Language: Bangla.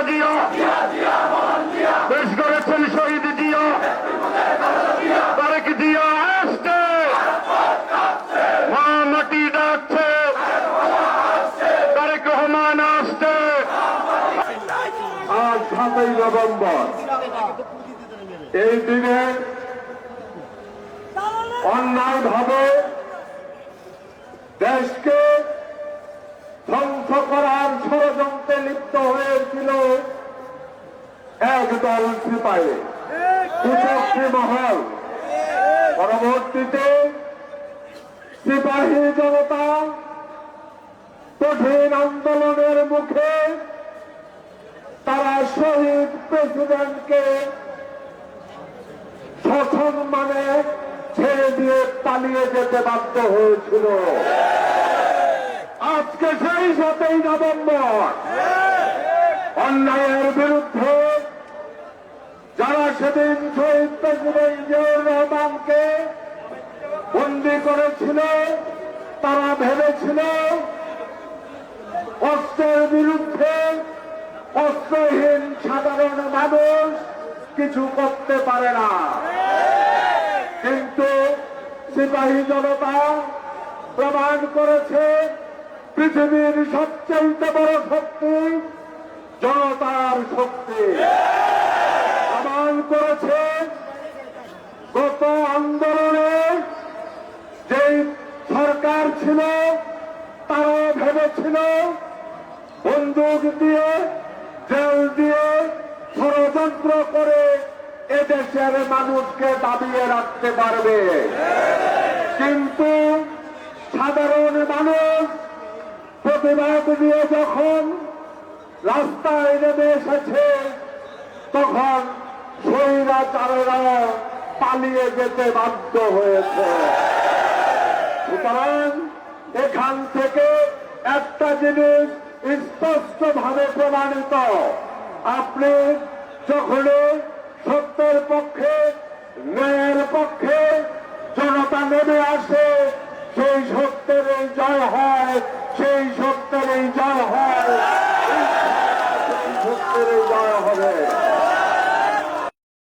জিয়া দেশ গড়েছেন শহীদ জিয়া তারেক জিয়া আসছে মা মাটি ডাকছে তারেক রহমান আসছে। আজ 7ই নভেম্বর এই দিনে অন্যায়ভাবে দেশকে ধ্বংস করার ষড়যন্ত্রে লিপ্ত হয়েছিল একদল সিপাহী কুচক্রী মহল। পরবর্তীতে সিপাহী জনতা কঠিন আন্দোলনের মুখে তারা শহীদ প্রেসিডেন্টকে সসম্মানে ছেড়ে দিয়ে পালিয়ে যেতে বাধ্য হয়েছিল। আজকে সেই 7ই নভেম্বর অন্যায়ের বিরুদ্ধে যারা সেদিন শহীদ প্রেসিডেন্ট জিয়াউর রহমানকে বন্দী করেছিল তারা ভেবেছিল অস্ত্রের বিরুদ্ধে অস্ত্রহীন সাধারণ মানুষ কিছু করতে পারে না, কিন্তু সিপাহী জনতা প্রমাণ করেছে পৃথিবীর সবচেয়ে বড় শক্তি জনতার শক্তি। প্রমাণ করেছে গত আন্দোলনে যেই সরকার ছিল তারা ভেবেছিল বন্দুক দিয়ে জেল দিয়ে ষড়যন্ত্র করে এদেশের মানুষকে দাবিয়ে রাখতে পারবে, কিন্তু সাধারণ মানুষ প্রতিবাদ দিয়ে যখন রাস্তায় নেমে এসেছে তখন স্বৈরাচারেরা পালিয়ে যেতে বাধ্য হয়েছে। সুতরাং এখান থেকে একটা জিনিস স্পষ্টভাবে প্রমাণিত, আপনি যখন সত্যের পক্ষে ন্যায়ের পক্ষে জনতা নেমে আসে সেই সত্যের জয় হয়, সেই সত্যের জয় হয়।